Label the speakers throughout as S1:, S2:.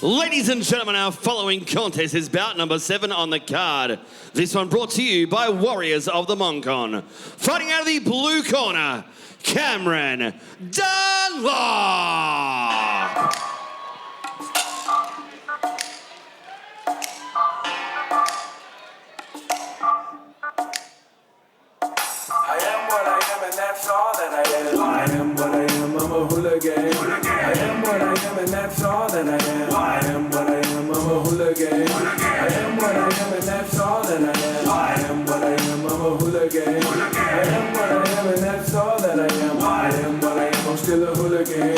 S1: Ladies and gentlemen, our following contest is bout number 7 on the card. This one brought to you by Warriors of the Moncon. Fighting out of the blue corner, Cameron Dunlop.
S2: I am what I am and that's all that I am. I am what I am, I'm a hooligan. I am what I am and that's all that I am. I am what I am, I'm a hooligan. I am what I am and that's all that I am. I am what I am, I'm a hooligan. I am what I am and that's all that I am. I am what I am, I'm still a hooligan.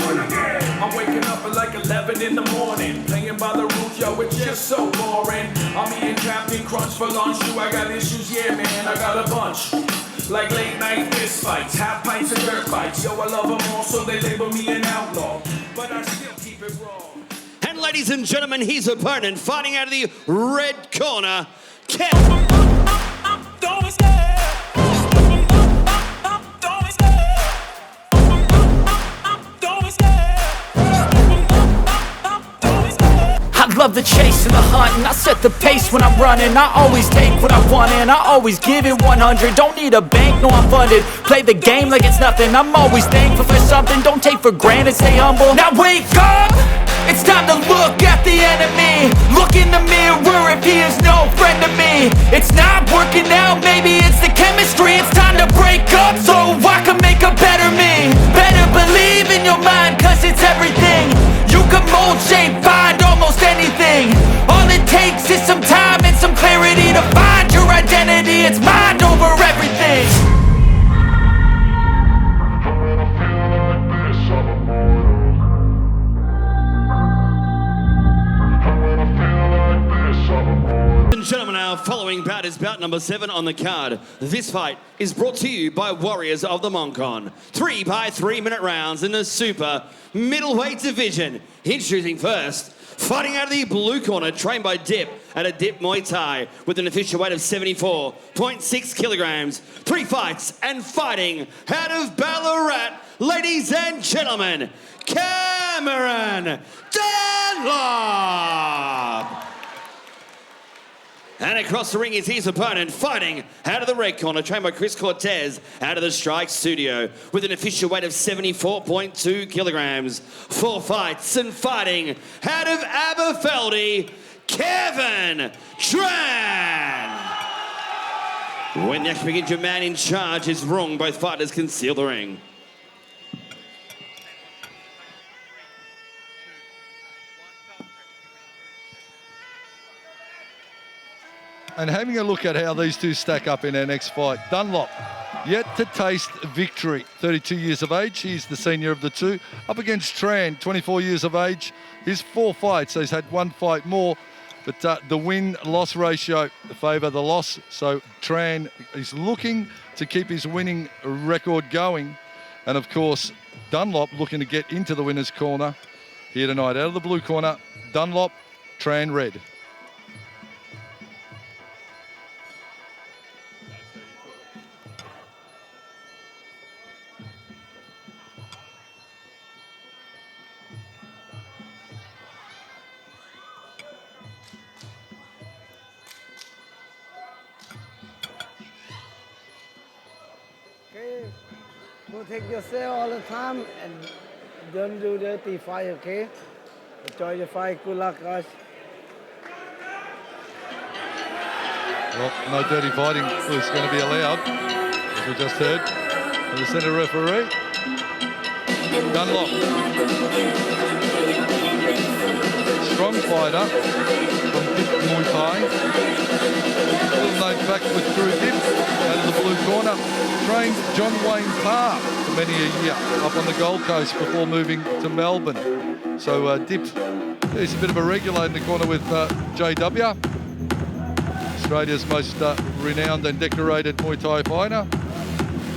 S2: I'm waking up at like 11 in the morning, playing by the rules, yo, it's just so boring. I'm eating Captain Crunch for lunch, you, I got issues, yeah man, I got a bunch. Like late night fist fights, half pints and dirt bites. Yo, I love them all, so they label me an outlaw. But I still keep it raw.
S1: And ladies and gentlemen, his opponent fighting out of the red corner, Cameron.
S3: I love the chase and the hunt, and I set the pace when I'm running. I always take what I want and I always give it 100. Don't need a bank, no I'm funded. Play the game like it's nothing. I'm always thankful for something. Don't take for granted, stay humble. Now wake up! It's time to look at the enemy. Look in the mirror if he is no friend to me. It's not working out, maybe it's the chemistry. It's time to break up so I can make a better me. Better believe in your mind, cause it's everything. You can mold, shape, find almost anything. All it takes is some time and some clarity to find your identity. It's mind over everything.
S1: Ladies and gentlemen, our following bout is bout number 7 on the card. This fight is brought to you by Warriors of the Moncon. 3 by 3 minute rounds in the super middleweight division. Introducing first, fighting out of the blue corner, trained by Dip at a Dip Muay Thai with an official weight of 74.6 kilograms. 3 fights and fighting out of Ballarat. Ladies and gentlemen, Cameron Dunlop. And across the ring is his opponent, fighting out of the red corner, trained by Chris Cortez, out of the Strike Studio, with an official weight of 74.2 kilograms. 4 fights and fighting out of Aberfeldy, Kevin Tran. When the action begins, your man in charge is wrong. Both fighters can seal the ring.
S4: And having a look at how these two stack up in our next fight. Dunlop, yet to taste victory. 32 years of age, he's the senior of the two. Up against Tran, 24 years of age. His 4 fights, so he's had 1 fight more. But the win-loss ratio favour the loss. So Tran is looking to keep his winning record going. And of course, Dunlop looking to get into the winner's corner here tonight. Out of the blue corner, Dunlop, Tran red.
S5: Okay, protect yourself all the time and don't do dirty fight, okay? Enjoy the fight, good luck guys.
S4: Well, no dirty fighting was going to be allowed, as we just heard from the centre referee. Dunlop, strong fighter from Dip Muay Thai. Little known fact with Drew Dip out of the blue corner. Trained John Wayne Parr for many a year up on the Gold Coast before moving to Melbourne. So Dip is a bit of a regular in the corner with JW. Australia's most renowned and decorated Muay Thai fighter.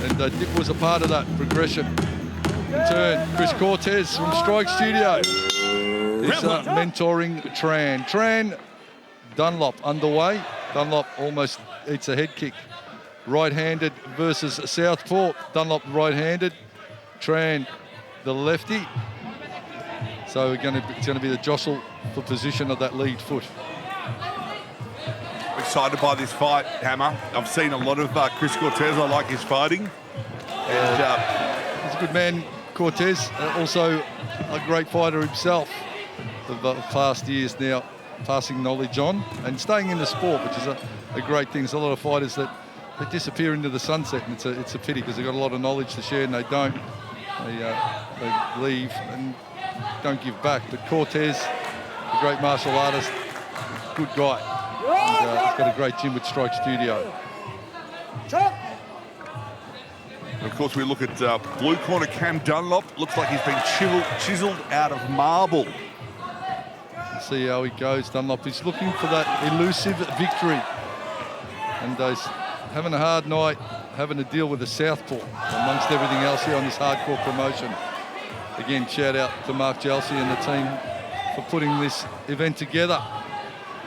S4: And Dip was a part of that progression. In turn, Chris Cortez from Strike Studio is mentoring Tran. Tran, Dunlop underway. Dunlop almost eats a head kick. Right-handed versus southpaw. Dunlop right-handed. Tran, the lefty. So it's going to be the jostle for position of that lead foot.
S6: Excited by this fight, Hammer. I've seen a lot of Chris Cortez. I like his fighting. And
S4: He's a good man, Cortez. Also a great fighter himself of past years now, passing knowledge on and staying in the sport, which is a great thing. There's a lot of fighters that they disappear into the sunset, and it's a pity because they've got a lot of knowledge to share and they don't. They leave and don't give back. But Cortez, a great martial artist, good guy. And, he's got a great gym with Strike Studio.
S6: of course, we look at blue corner Cam Dunlop. Looks like he's been chiseled out of marble.
S4: See how he goes. Dunlop is looking for that elusive victory. And he's having a hard night, having to deal with the southpaw amongst everything else here on this hardcore promotion. Again, shout out to Mark Jalsey and the team for putting this event together.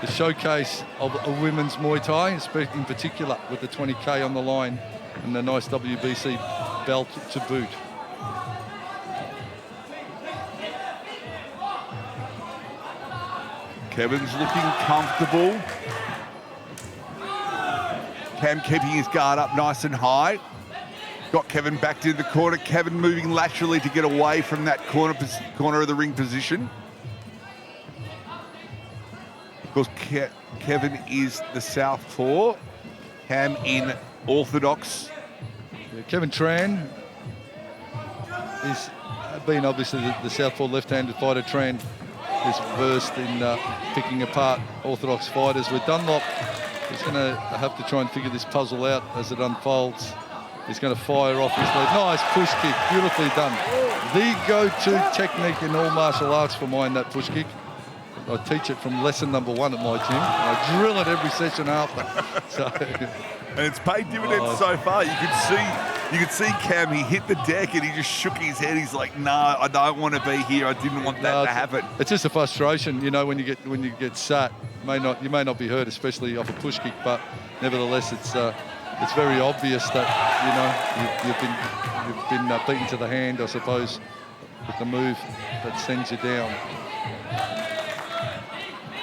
S4: The showcase of a women's Muay Thai, in particular with the 20K on the line and the nice WBC belt to boot.
S6: Kevin's looking comfortable. Cam keeping his guard up nice and high. Got Kevin back to the corner. Kevin moving laterally to get away from that corner of the ring position. Of course, Kevin is the southpaw. Cam in orthodox.
S4: Yeah, Kevin Tran is been obviously the southpaw left-handed fighter. Tran is versed in picking apart orthodox fighters. With Dunlop, he's going to have to try and figure this puzzle out as it unfolds. He's going to fire off his leg. Nice push kick, beautifully done. The go-to technique in all martial arts for mine, that push kick. I teach it from lesson number 1 at my gym. I drill it every session after. So,
S6: and it's paid dividends so far. You could see Cam. He hit the deck and he just shook his head. He's like, "No, I don't want to be here. I didn't want that to happen."
S4: It's just a frustration, you know, when you get sat. You may not be hurt, especially off a push kick, but nevertheless, it's very obvious that you've been beaten to the hand, I suppose, with the move that sends you down.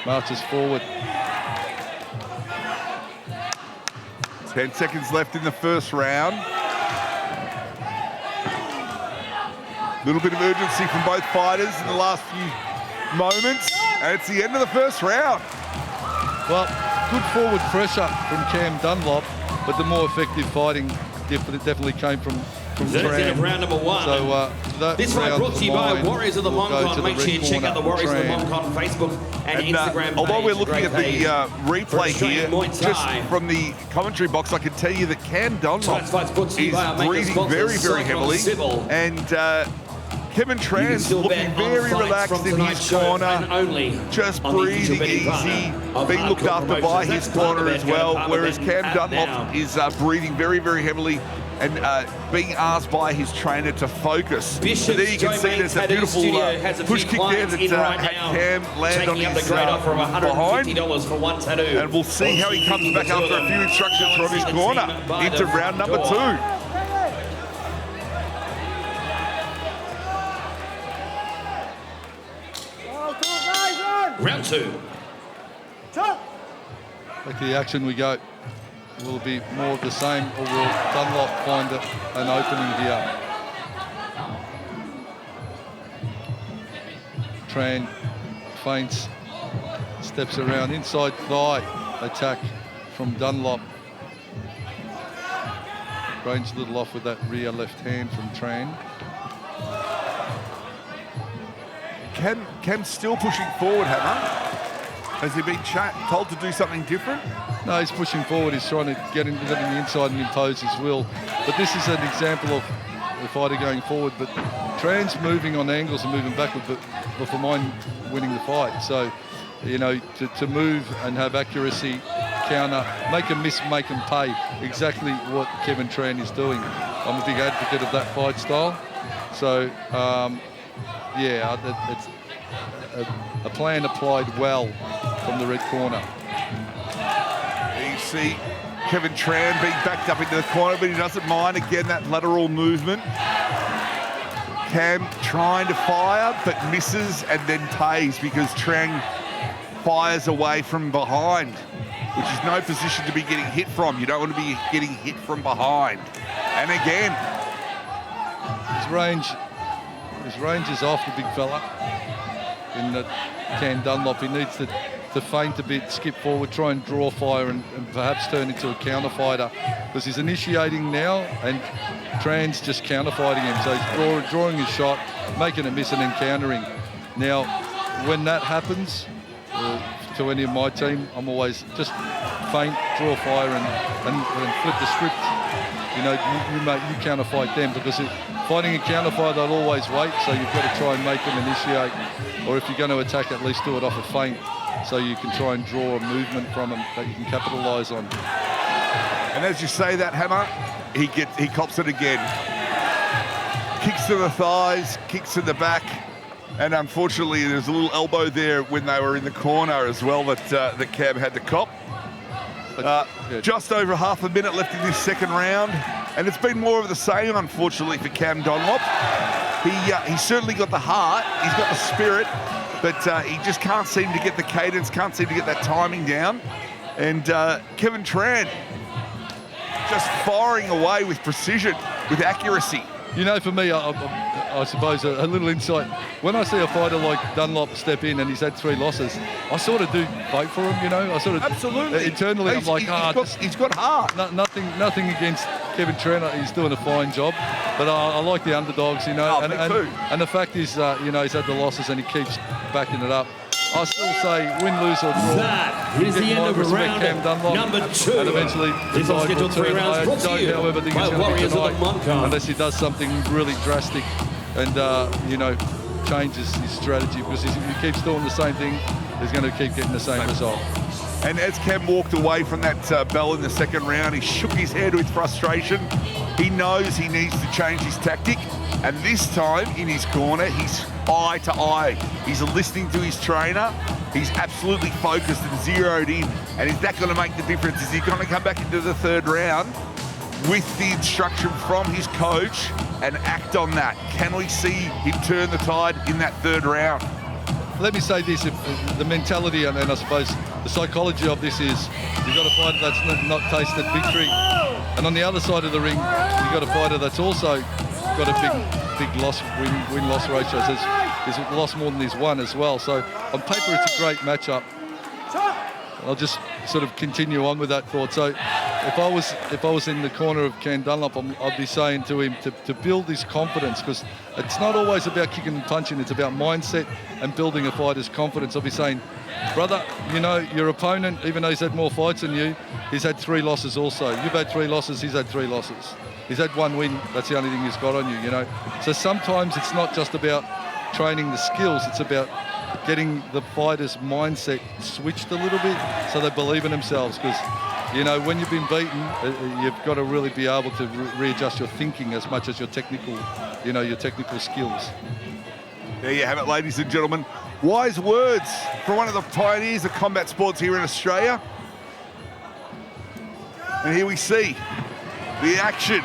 S4: Marches forward.
S6: 10 seconds left in the first round. Little bit of urgency from both fighters in the last few moments, and it's the end of the first round.
S4: Well, good forward pressure from Cam Dunlop, but the more effective fighting definitely came from
S1: That's the end of round number 1.
S4: So
S1: this fight brought to you by Warriors of the Mongkon. Make sure you check out the Warriors of the Mongkon Facebook and Instagram page.
S6: Although we're looking at the replay here,
S1: Muay
S6: just
S1: Thai.
S6: from the commentary box, I can tell you that Cam Dunlop is breathing very, very heavily. And Kevin Tran's looking very relaxed in his corner, just breathing easy, being looked after by his corner as well, whereas Cam Dunlop is breathing very, very heavily and being asked by his trainer to focus. So there you can see there's a beautiful push kick there that had Cam land on his behind. And we'll see how he comes back after a few instructions from his corner into round number 2.
S1: Round 2.
S4: Back to the action we go. Will it be more of the same, or will Dunlop find an opening here? Tran feints, steps around, inside thigh attack from Dunlop. Range a little off with that rear left hand from Tran.
S6: Cam's still pushing forward, Hammer. Has he been told to do something different?
S4: No, he's pushing forward. He's trying to get into the inside and impose his will. But this is an example of the fighter going forward. But Tran's moving on angles and moving backward, but for mine winning the fight. So, you know, to move and have accuracy, counter, make them miss, make them pay. Exactly what Kevin Tran is doing. I'm a big advocate of that fight style. So, yeah, it's a plan applied well from the red corner.
S6: You see Kevin Tran being backed up into the corner, but he doesn't mind, again, that lateral movement. Cam trying to fire, but misses and then pays because Tran fires away from behind, which is no position to be getting hit from. You don't want to be getting hit from behind. And again,
S4: his range is off, the big fella. In the Cam Dunlop, he needs to feint a bit, skip forward, try and draw fire and perhaps turn into a counter fighter, because he's initiating now and Tran's just counter fighting him. So he's drawing his shot, making a miss and then countering. Now, when that happens to any of my team, I'm always just feint, draw fire and flip the script. You know, you counter fight them, because fighting a counter fight, they'll always wait, so you've got to try and make them initiate, or if you're going to attack, at least do it off a feint, so you can try and draw a movement from them that you can capitalise on.
S6: And as you say that, Hammer, he cops it again. Kicks to the thighs, kicks to the back, and unfortunately there's a little elbow there when they were in the corner as well that Cam had to cop. Just over half a minute left in this second round, and it's been more of the same, unfortunately, for Cam Dunlop. He's certainly got the heart, he's got the spirit, but he just can't seem to get the cadence, can't seem to get that timing down. And Kevin Tran just firing away with precision, with accuracy.
S4: You know, for me, I suppose a little insight. When I see a fighter like Dunlop step in and he's had 3 losses, I sort of do vote for him, you know. I sort of
S6: absolutely
S4: internally, I'm like,
S6: he's got heart.
S4: Nothing against Kevin Tran. He's doing a fine job, but I like the underdogs, you know.
S6: Me too.
S4: And the fact is, you know, he's had the losses and he keeps backing it up. I still say win, lose or draw.
S1: That is the end of round number 2.
S4: And eventually
S1: this on scheduled 3 rounds brought to you
S4: however, think
S1: by
S4: it's
S1: Warriors of the Moncon.
S4: unless he does something really drastic and, you know, changes his strategy, because if he keeps doing the same thing, he's going to keep getting the same result.
S6: And as Cam walked away from that bell in the second round, he shook his head with frustration. He knows he needs to change his tactic, and this time in his corner, he's eye to eye. He's listening to his trainer. He's absolutely focused and zeroed in. And is that going to make the difference? Is he going to come back into the third round with the instruction from his coach and act on that? Can we see him turn the tide in that third round?
S4: Let me say this, the mentality and I suppose the psychology of this is you've got a fighter that's not tasted victory, and on the other side of the ring you've got a fighter that's also got a big win-loss ratio. So he's lost more than he's won as well. So on paper it's a great matchup. I'll just sort of continue on with that thought. So if I was in the corner of Cam Dunlop, I'd be saying to him to build his confidence, because it's not always about kicking and punching, it's about mindset and building a fighter's confidence. I'll be saying, brother, you know, your opponent, even though he's had more fights than you, he's had 3 losses also. You've had 3 losses, he's had 3 losses. He's had 1 win, that's the only thing he's got on you, you know. So sometimes it's not just about training the skills, it's about getting the fighter's mindset switched a little bit so they believe in themselves, because, you know, when you've been beaten, you've got to really be able to readjust your thinking as much as your technical, you know, your technical skills.
S6: There you have it, ladies and gentlemen. Wise words from one of the pioneers of combat sports here in Australia. And here we see the action.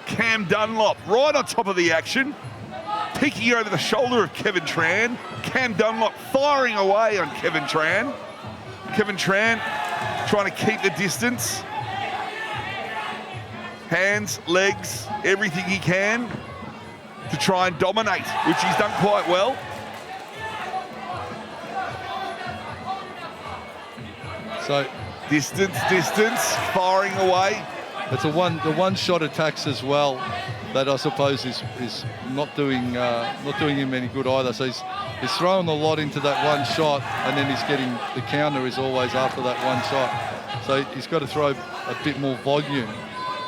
S6: Cam Dunlop right on top of the action, peeking over the shoulder of Kevin Tran. Cam Dunlop firing away on Kevin Tran. Kevin Tran trying to keep the distance. Hands, legs, everything he can to try and dominate, which he's done quite well.
S4: So
S6: distance, firing away.
S4: It's the one-shot attacks as well that I suppose is not doing him any good either. So he's throwing a lot into that one shot, and then he's getting the counter is always after that one shot. So he's got to throw a bit more volume.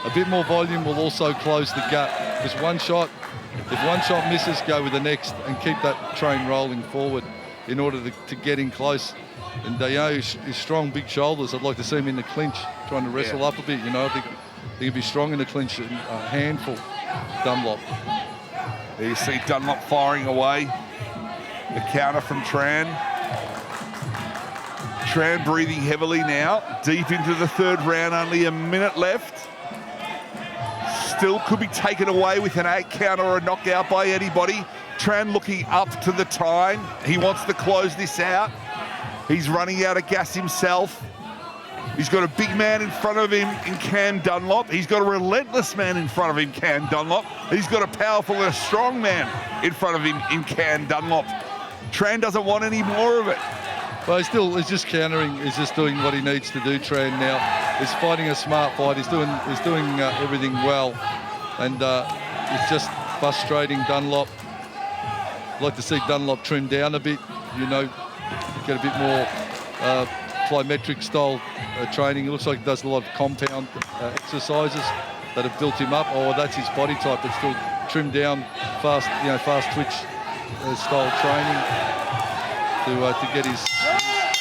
S4: A bit more volume will also close the gap, because if one shot misses, go with the next and keep that train rolling forward in order to get in close. And you know, his strong, big shoulders, I'd like to see him in the clinch, trying to wrestle up a bit, you know. I think he'd be strong in the clinch, a handful, Dunlop.
S6: There you see Dunlop firing away. The counter from Tran. Tran breathing heavily now, deep into the third round, only a minute left. still could be taken away with an 8 count or a knockout by anybody. Tran looking up to the time. He wants to close this out. He's running out of gas himself. He's got a big man in front of him in Cam Dunlop. He's got a relentless man in front of him, Cam Dunlop. He's got a powerful and a strong man in front of him in Cam Dunlop. Tran doesn't want any more of it.
S4: But he's just countering. He's just doing what he needs to do. Tran now. He's fighting a smart fight. He's doing everything well, and it's just frustrating Dunlop. I'd like to see Dunlop trim down a bit. You know, get a bit more plyometric style training. It looks like he does a lot of compound exercises that have built him up. Oh, that's his body type, but still trim down fast, fast twitch style training to get his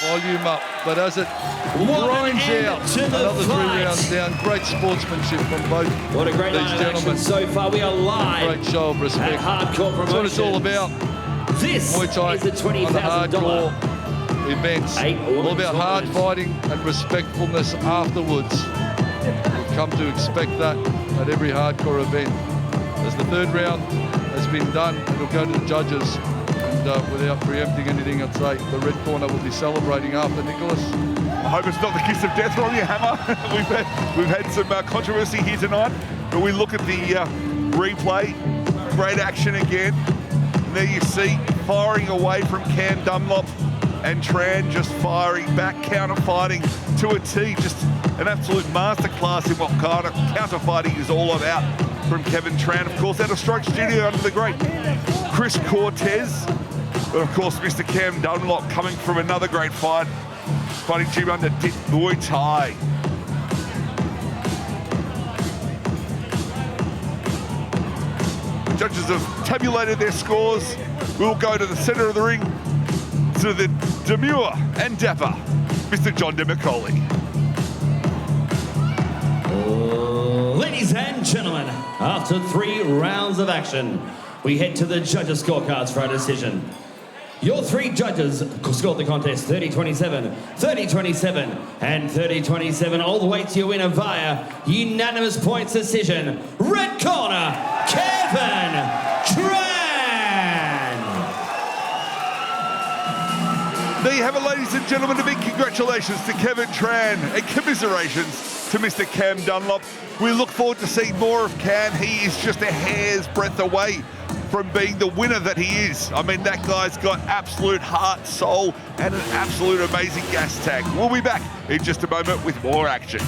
S4: volume up. But as it grinds out, another 3 rounds down. Great sportsmanship from both
S1: what a great
S4: these gentlemen.
S1: So far, we are live.
S4: Great show of respect.
S1: Hardcore
S4: That's what it's all about.
S1: This
S4: Muay Thai
S1: is the $20,000
S4: events. All about hard fighting and respectfulness afterwards. We've come to expect that at every hardcore event. As the 3rd round has been done, it'll go to the judges. And without preempting anything, I'd say the red corner will be celebrating after Nicholas.
S6: I hope it's not the kiss of death from you, Hammer. we've had some controversy here tonight, but we look at the replay. Great action again. And there you see, firing away from Cam Dunlop, and Tran just firing back, counter-fighting to a T. Just an absolute masterclass in what counter-fighting is all about from Kevin Tran. Of course, out of Stroke Studio under the great Chris Cortez. But of course, Mr. Cam Dunlop coming from another great fight, fighting Jim under Muay Thai. The judges have tabulated their scores. We'll go to the centre of the ring, to the demure and dapper, Mr. John DeMcCauley.
S1: Ladies and gentlemen, after 3 rounds of action, we head to the judges' scorecards for our decision. Your 3 judges scored the contest 30-27, 30-27, and 30-27, all the way to your winner via unanimous points decision. Red corner, Kevin Tran!
S6: There you have it, ladies and gentlemen. A big congratulations to Kevin Tran and commiserations to Mr. Cam Dunlop. We look forward to seeing more of Cam. He is just a hair's breadth away from being the winner that he is. I mean, that guy's got absolute heart, soul, and an absolute amazing gas tank. We'll be back in just a moment with more action.